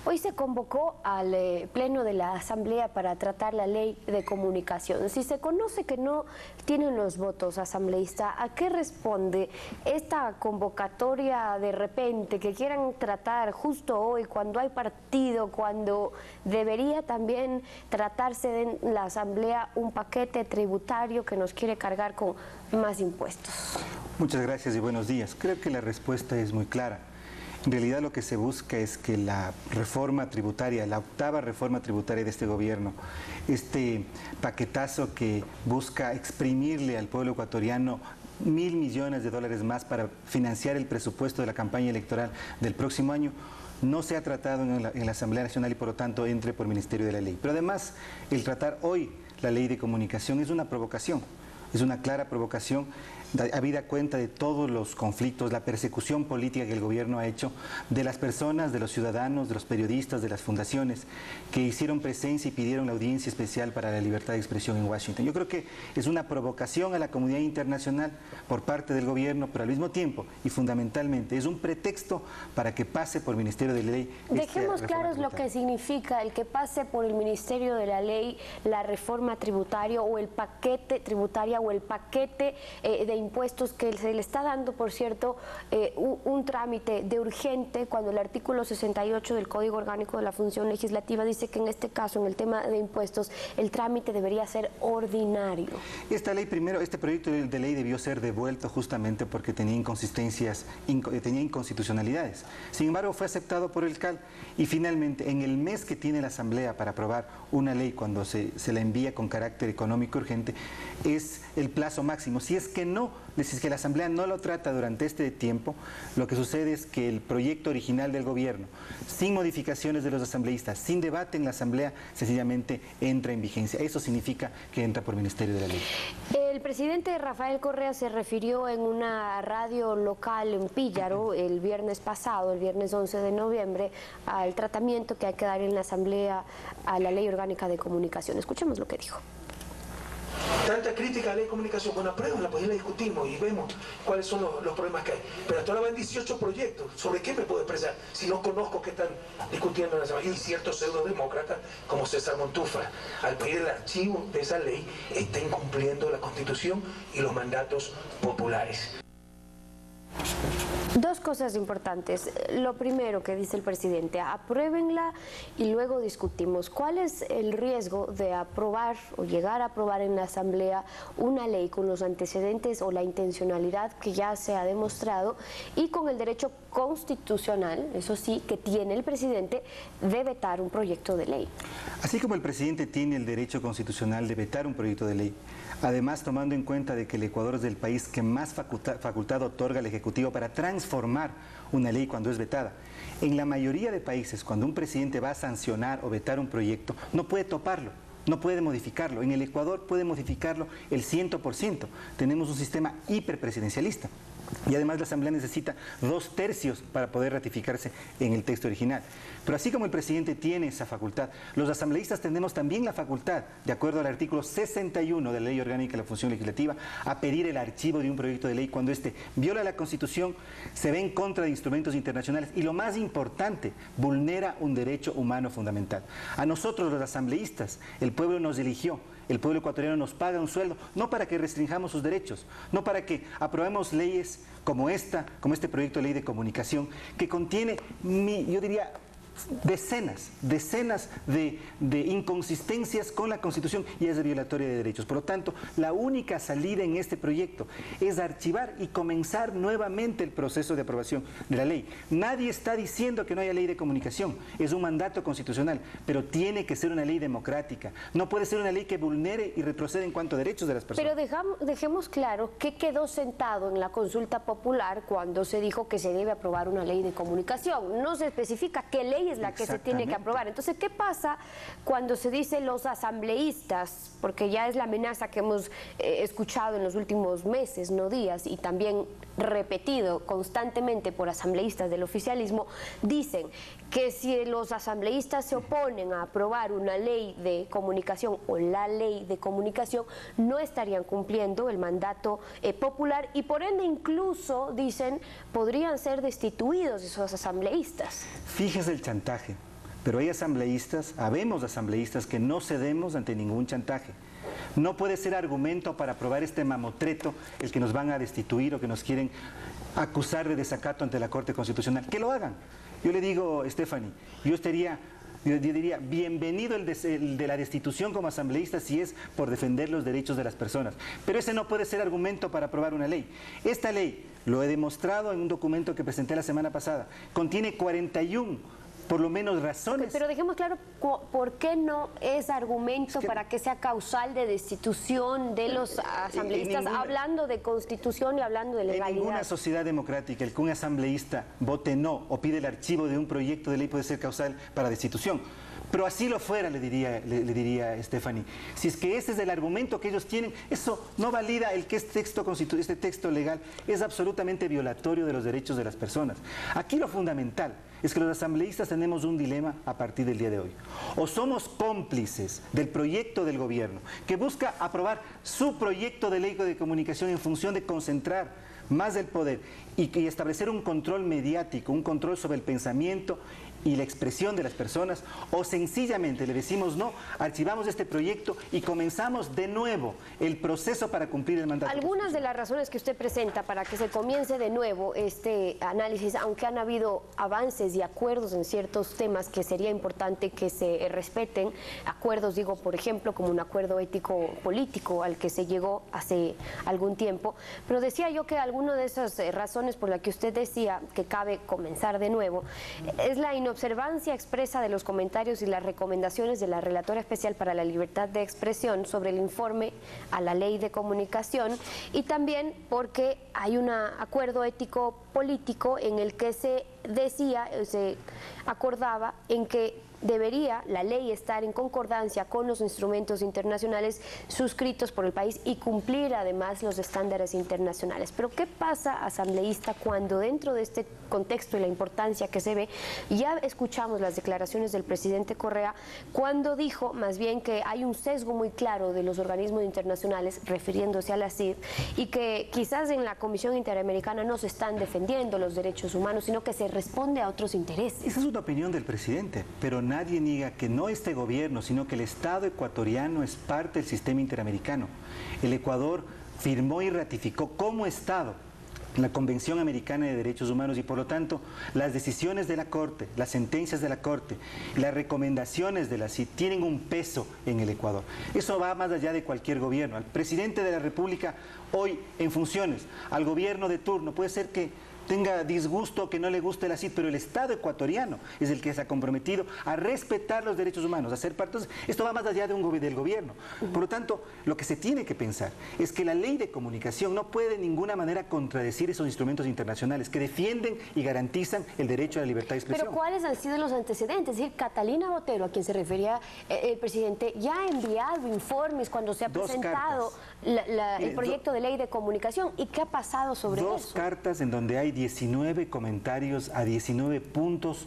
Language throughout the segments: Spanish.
Hoy se convocó al Pleno de la Asamblea para tratar la ley de comunicación. Si se conoce que no tienen los votos asambleístas, ¿a qué responde esta convocatoria de repente que quieran tratar justo hoy, cuando hay partido, cuando debería también tratarse en la Asamblea un paquete tributario que nos quiere cargar con más impuestos? Muchas gracias y buenos días. Creo que la respuesta es muy clara. En realidad lo que se busca es que la reforma tributaria, la octava reforma tributaria de este gobierno, este paquetazo que busca exprimirle al pueblo ecuatoriano $1.000 millones más para financiar el presupuesto de la campaña electoral del próximo año, no se ha tratado en la Asamblea Nacional y por lo tanto entre por Ministerio de la Ley. Pero además, el tratar hoy la ley de comunicación es una provocación. Es una clara provocación, habida cuenta de todos los conflictos, la persecución política que el gobierno ha hecho de las personas, de los ciudadanos, de los periodistas, de las fundaciones que hicieron presencia y pidieron la audiencia especial para la libertad de expresión en Washington. Yo creo que es una provocación a la comunidad internacional por parte del gobierno, pero al mismo tiempo y fundamentalmente es un pretexto para que pase por el Ministerio de la Ley. Dejemos claros lo que significa el que pase por el Ministerio de la Ley la reforma tributaria o el paquete tributario o el paquete de impuestos que se le está dando, por cierto, un trámite de urgente cuando el artículo 68 del Código Orgánico de la Función Legislativa dice que en este caso, en el tema de impuestos, el trámite debería ser ordinario. Esta ley, primero, este proyecto de ley debió ser devuelto justamente porque tenía inconsistencias, tenía inconstitucionalidades. Sin embargo, fue aceptado por el CAL y finalmente, en el mes que tiene la Asamblea para aprobar una ley cuando se la envía con carácter económico urgente, es el plazo máximo. Si es que la Asamblea no lo trata durante este tiempo, lo que sucede es que el proyecto original del gobierno, sin modificaciones de los asambleístas, sin debate en la Asamblea, sencillamente entra en vigencia. Eso significa que entra por Ministerio de la Ley. El presidente Rafael Correa se refirió en una radio local en Píllaro el viernes pasado, el viernes 11 de noviembre, al tratamiento que hay que dar en la Asamblea a la Ley Orgánica de Comunicación. Escuchemos lo que dijo. Tanta crítica a la ley de comunicación, bueno, apruébenla, pues ya la discutimos y vemos cuáles son los problemas que hay. Pero hasta ahora van 18 proyectos. ¿Sobre qué me puedo expresar si no conozco qué están discutiendo en la Asamblea? Y ciertos pseudodemócratas como César Montúfar, al pedir el archivo de esa ley, está incumpliendo la Constitución y los mandatos populares. Dos cosas importantes. Lo primero que dice el presidente, apruébenla y luego discutimos. ¿Cuál es el riesgo de aprobar o llegar a aprobar en la Asamblea una ley con los antecedentes o la intencionalidad que ya se ha demostrado y con el derecho constitucional, eso sí, que tiene el presidente de vetar un proyecto de ley? Así como el presidente tiene el derecho constitucional de vetar un proyecto de ley, además tomando en cuenta de que el Ecuador es el país que más facultad otorga al Ejecutivo para transformar una ley cuando es vetada. En la mayoría de países, cuando un presidente va a sancionar o vetar un proyecto, no puede toparlo, no puede modificarlo. En el Ecuador puede modificarlo el 100%. Tenemos un sistema hiperpresidencialista. Y además la Asamblea necesita 2/3 para poder ratificarse en el texto original. Pero así como el presidente tiene esa facultad, los asambleístas tenemos también la facultad, de acuerdo al artículo 61 de la Ley Orgánica de la Función Legislativa, a pedir el archivo de un proyecto de ley cuando éste viola la Constitución, se ve en contra de instrumentos internacionales y, lo más importante, vulnera un derecho humano fundamental. A nosotros, los asambleístas, el pueblo nos eligió. El pueblo ecuatoriano nos paga un sueldo, no para que restringamos sus derechos, no para que aprobemos leyes como este proyecto de ley de comunicación, que contiene, yo diría, decenas de inconsistencias con la Constitución y es violatoria de derechos. Por lo tanto, la única salida en este proyecto es archivar y comenzar nuevamente el proceso de aprobación de la ley. Nadie está diciendo que no haya ley de comunicación, es un mandato constitucional, pero tiene que ser una ley democrática. No puede ser una ley que vulnere y retroceda en cuanto a derechos de las personas. Pero dejemos claro qué quedó sentado en la consulta popular cuando se dijo que se debe aprobar una ley de comunicación. No se especifica qué ley es la que se tiene que aprobar. Entonces, ¿qué pasa cuando se dice los asambleístas? Porque ya es la amenaza que hemos escuchado en los últimos meses, no días, y también repetido constantemente por asambleístas del oficialismo, dicen que si los asambleístas se oponen a aprobar una ley de comunicación o la ley de comunicación, no estarían cumpliendo el mandato popular y por ende incluso, dicen, podrían ser destituidos esos asambleístas. Fíjese el chantaje. Pero hay asambleístas, habemos asambleístas que no cedemos ante ningún chantaje. No puede ser argumento para aprobar este mamotreto el que nos van a destituir o que nos quieren acusar de desacato ante la Corte Constitucional. Que lo hagan. Yo le digo, Stephanie, yo diría, bienvenido el de la destitución como asambleísta si es por defender los derechos de las personas. Pero ese no puede ser argumento para aprobar una ley. Esta ley, lo he demostrado en un documento que presenté la semana pasada, contiene 41 por lo menos razones. Pero dejemos claro por qué no es argumento para que sea causal de destitución de los asambleístas, hablando de constitución y hablando de legalidad. En ninguna sociedad democrática el que un asambleísta vote no o pide el archivo de un proyecto de ley puede ser causal para destitución. Pero así lo fuera, le diría Stephanie. Si es que ese es el argumento que ellos tienen, eso no valida el que este texto legal es absolutamente violatorio de los derechos de las personas. Aquí lo fundamental es que los asambleístas tenemos un dilema a partir del día de hoy. O somos cómplices del proyecto del gobierno que busca aprobar su proyecto de ley de comunicación en función de concentrar más del poder y establecer un control mediático, un control sobre el pensamiento y la expresión de las personas, o sencillamente le decimos no, archivamos este proyecto y comenzamos de nuevo el proceso para cumplir el mandato. Algunas de las razones que usted presenta para que se comience de nuevo este análisis, aunque han habido avances y acuerdos en ciertos temas que sería importante que se respeten, acuerdos, digo, por ejemplo, como un acuerdo ético político al que se llegó hace algún tiempo, pero decía yo que alguna de esas razones por las que usted decía que cabe comenzar de nuevo es la inobservancia expresa de los comentarios y las recomendaciones de la Relatora Especial para la Libertad de Expresión sobre el informe a la Ley de Comunicación, y también porque hay un acuerdo ético político en el que se acordaba en que debería la ley estar en concordancia con los instrumentos internacionales suscritos por el país y cumplir además los estándares internacionales. Pero ¿qué pasa, asambleísta, cuando dentro de este contexto y la importancia que se ve, ya escuchamos las declaraciones del presidente Correa cuando dijo más bien que hay un sesgo muy claro de los organismos internacionales refiriéndose a la CID y que quizás en la Comisión Interamericana no se están defendiendo los derechos humanos, sino que se responde a otros intereses? Esa es una opinión del presidente, pero nadie niega que no este gobierno, sino que el Estado ecuatoriano es parte del sistema interamericano. El Ecuador firmó y ratificó como Estado la Convención Americana de Derechos Humanos y por lo tanto las decisiones de la Corte, las sentencias de la Corte, las recomendaciones de la CID tienen un peso en el Ecuador. Eso va más allá de cualquier gobierno. Al presidente de la República hoy en funciones, al gobierno de turno, puede ser que tenga disgusto, que no le guste la CID, pero el Estado ecuatoriano es el que se ha comprometido a respetar los derechos humanos, a ser parte. Entonces, esto va más allá de del gobierno. Por lo tanto, lo que se tiene que pensar es que la ley de comunicación no puede de ninguna manera contradecir esos instrumentos internacionales que defienden y garantizan el derecho a la libertad de expresión. Pero ¿cuáles han sido los antecedentes? Es decir, Catalina Botero, a quien se refería el presidente, ya ha enviado informes cuando se ha presentado el proyecto de ley de comunicación. ¿Y qué ha pasado sobre eso? Dos cartas en donde hay 19 comentarios a 19 puntos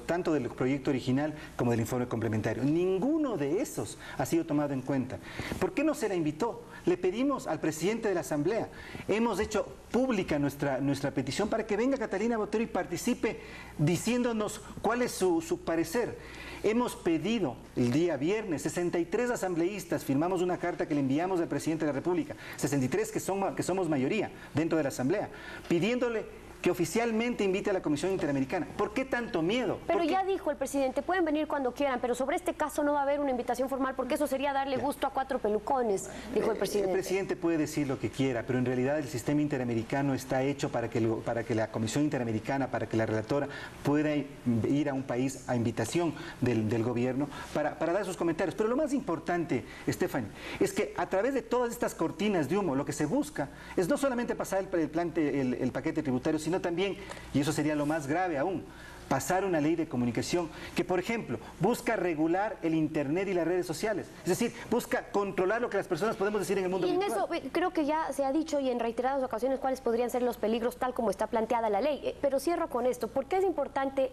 tanto del proyecto original como del informe complementario. Ninguno de esos ha sido tomado en cuenta. ¿Por qué no se la invitó? Le pedimos al presidente de la Asamblea, hemos hecho pública nuestra petición para que venga Catalina Botero y participe diciéndonos cuál es su parecer. Hemos pedido el día viernes, 63 asambleístas, firmamos una carta que le enviamos al presidente de la República, 63 que somos mayoría dentro de la Asamblea, pidiéndole que oficialmente invite a la Comisión Interamericana. ¿Por qué tanto miedo? Pero ya dijo el presidente, pueden venir cuando quieran, pero sobre este caso no va a haber una invitación formal porque eso sería darle gusto a cuatro pelucones, dijo el presidente. El presidente puede decir lo que quiera, pero en realidad el sistema interamericano está hecho para que la Comisión Interamericana, para que la relatora pueda ir a un país a invitación del gobierno para dar sus comentarios. Pero lo más importante, Stephanie, es que a través de todas estas cortinas de humo, lo que se busca es no solamente pasar el paquete tributario, sino también, y eso sería lo más grave aún, pasar una ley de comunicación que, por ejemplo, busca regular el Internet y las redes sociales. Es decir, busca controlar lo que las personas podemos decir en el mundo virtual. Y en eso creo que ya se ha dicho y en reiteradas ocasiones cuáles podrían ser los peligros tal como está planteada la ley. Pero cierro con esto. ¿Por qué es importante,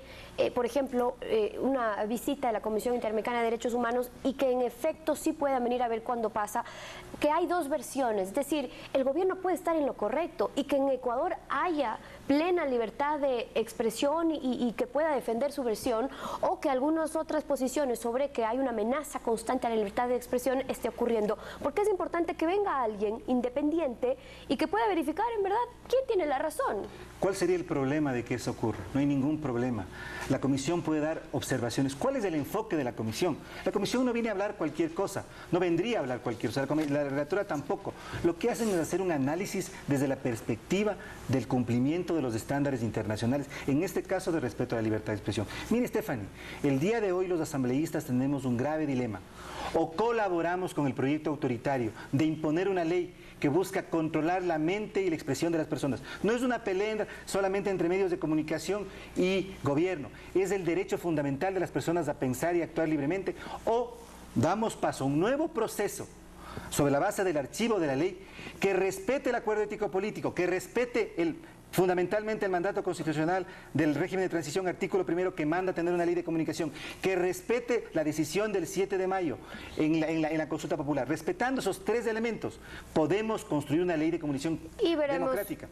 por ejemplo, una visita de la Comisión Interamericana de Derechos Humanos y que en efecto sí puedan venir a ver cuándo pasa? Que hay dos versiones. Es decir, el gobierno puede estar en lo correcto y que en Ecuador haya plena libertad de expresión y que pueda defender su versión, o que algunas otras posiciones sobre que hay una amenaza constante a la libertad de expresión esté ocurriendo. Porque es importante que venga alguien independiente y que pueda verificar en verdad quién tiene la razón. ¿Cuál sería el problema de que eso ocurra? No hay ningún problema. La comisión puede dar observaciones. ¿Cuál es el enfoque de la comisión? La comisión no viene a hablar cualquier cosa, no vendría a hablar cualquier cosa, la relatora tampoco. Lo que hacen es hacer un análisis desde la perspectiva del cumplimiento de los estándares internacionales, en este caso de respeto a la libertad de expresión. Mire, Stephanie, el día de hoy los asambleístas tenemos un grave dilema. O colaboramos con el proyecto autoritario de imponer una ley que busca controlar la mente y la expresión de las personas. No es una pelea solamente entre medios de comunicación y gobierno, es el derecho fundamental de las personas a pensar y actuar libremente, o damos paso a un nuevo proceso sobre la base del archivo de la ley que respete el acuerdo ético político, que respete fundamentalmente el mandato constitucional del régimen de transición, artículo 1 que manda tener una ley de comunicación, que respete la decisión del 7 de mayo en la consulta popular. Respetando esos tres elementos, podemos construir una ley de comunicación democrática.